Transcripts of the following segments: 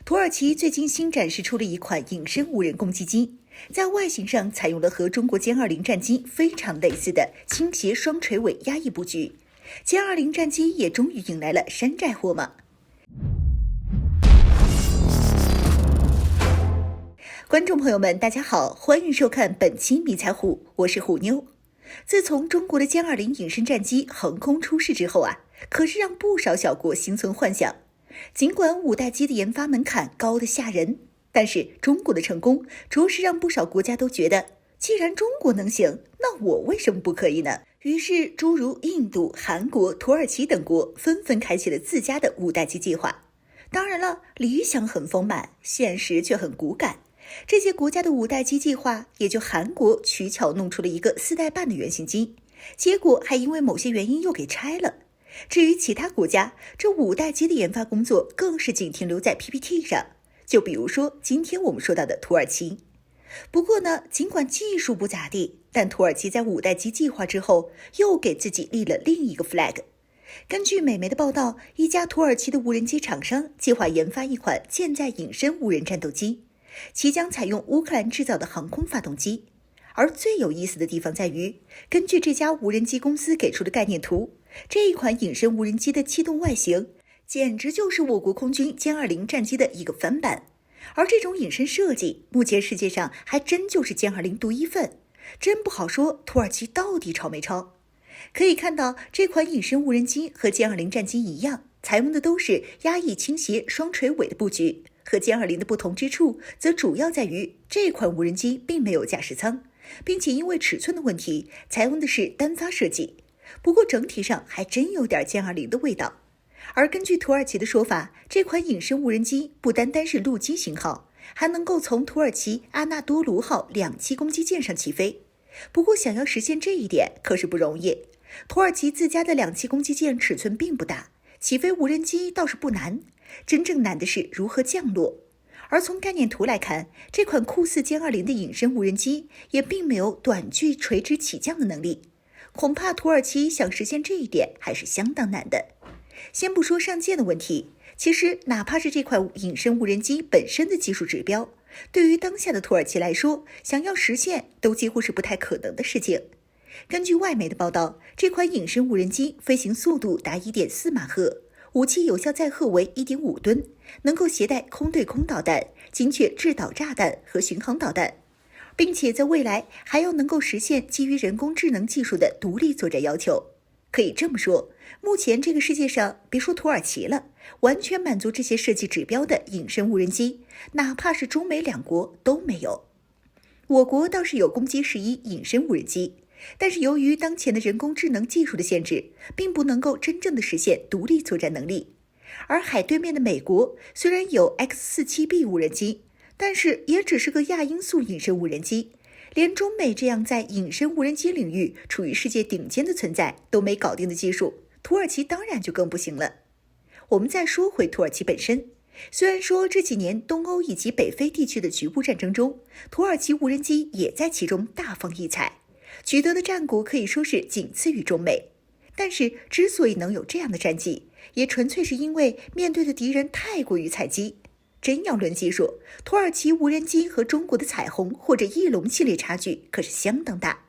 土耳其最近新展示出了一款隐身无人攻击机，在外形上采用了和中国歼20战机非常类似的倾斜双垂尾压翼布局。歼20战机也终于迎来了山寨货嘛。观众朋友们，大家好，欢迎收看本期迷彩虎，我是虎妞。自从中国的歼20隐身战机横空出世之后可是让不少小国心存幻想。尽管5代机的研发门槛高得吓人，但是中国的成功着实让不少国家都觉得，既然中国能行，那我为什么不可以呢？于是诸如印度、韩国、土耳其等国纷纷开启了自家的5代机计划。当然了，理想很丰满，现实却很骨感。这些国家的5代机计划，也就韩国取巧弄出了一个4代半的原型机，结果还因为某些原因又给拆了。至于其他国家，这5代机的研发工作更是仅停留在 PPT 上，就比如说今天我们说到的土耳其。不过呢，尽管技术不咋地，但土耳其在5代机计划之后又给自己立了另一个 flag。 根据美媒的报道，一家土耳其的无人机厂商计划研发一款舰载隐身无人战斗机，其将采用乌克兰制造的航空发动机。而最有意思的地方在于，根据这家无人机公司给出的概念图，这一款隐身无人机的气动外形简直就是我国空军歼20战机的一个翻版。而这种隐身设计，目前世界上还真就是歼20独一份，真不好说土耳其到底抄没抄。可以看到，这款隐身无人机和歼20战机一样，采用的都是压翼倾斜双垂尾的布局。和歼20的不同之处，则主要在于这款无人机并没有驾驶舱，并且因为尺寸的问题，采用的是单发设计。不过整体上还真有点歼20的味道。而根据土耳其的说法，这款隐身无人机不单单是陆基型号，还能够从土耳其阿纳多卢号2栖攻击舰上起飞。不过想要实现这一点可是不容易，土耳其自家的2栖攻击舰尺寸并不大，起飞无人机倒是不难，真正难的是如何降落。而从概念图来看，这款酷似歼20的隐身无人机也并没有短距垂直起降的能力，恐怕土耳其想实现这一点还是相当难的。先不说上舰的问题，其实哪怕是这款隐身无人机本身的技术指标，对于当下的土耳其来说，想要实现都几乎是不太可能的事情。根据外媒的报道，这款隐身无人机飞行速度达 1.4 马赫，武器有效载荷为 1.5 吨，能够携带空对空导弹、精确制导炸弹和巡航导弹，并且在未来还要能够实现基于人工智能技术的独立作战要求。可以这么说，目前这个世界上别说土耳其了，完全满足这些设计指标的隐身无人机，哪怕是中美2国都没有。我国倒是有攻击11隐身无人机，但是由于当前的人工智能技术的限制，并不能够真正的实现独立作战能力。而海对面的美国虽然有 X-47B 无人机，但是也只是个亚音速隐身无人机，连中美这样在隐身无人机领域处于世界顶尖的存在都没搞定的技术，土耳其当然就更不行了。我们再说回土耳其本身，虽然说这几年东欧以及北非地区的局部战争中，土耳其无人机也在其中大放异彩，取得的战果可以说是仅次于中美。但是之所以能有这样的战绩，也纯粹是因为面对的敌人太过于菜鸡。真要论技术，土耳其无人机和中国的彩虹或者翼龙系列差距可是相当大。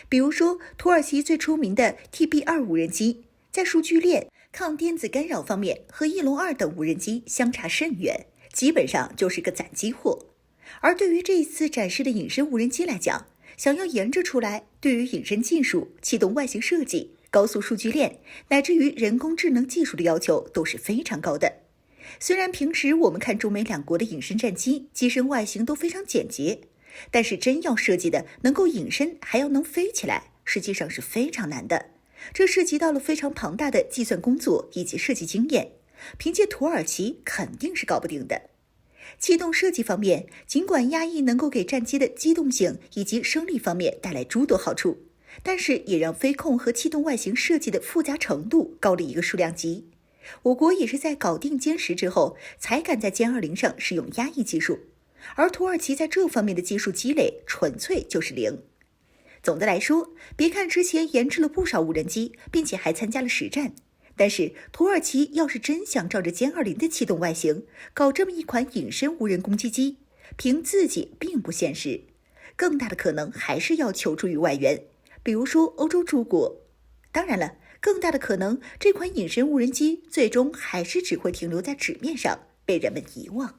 比如说土耳其最出名的 TB2 无人机，在数据链、抗电子干扰方面和翼龙2等无人机相差甚远，基本上就是个攒机货。而对于这一次展示的隐身无人机来讲，想要研制出来，对于隐身技术、气动外形设计、高速数据链乃至于人工智能技术的要求都是非常高的。虽然平时我们看中美2国的隐身战机机身外形都非常简洁，但是真要设计的能够隐身还要能飞起来，实际上是非常难的。这涉及到了非常庞大的计算工作以及设计经验，凭借土耳其肯定是搞不定的。气动设计方面，尽管压翼能够给战机的机动性以及升力方面带来诸多好处，但是也让飞控和气动外形设计的复杂程度高了一个数量级。我国也是在搞定歼10之后，才敢在歼20上使用压翼技术，而土耳其在这方面的技术积累纯粹就是零。总的来说，别看之前研制了不少无人机，并且还参加了实战，但是土耳其要是真想照着歼20的气动外形搞这么一款隐身无人攻击机，凭自己并不现实，更大的可能还是要求助于外援，比如说欧洲诸国。当然了，更大的可能，这款隐身无人机最终还是只会停留在纸面上，被人们遗忘。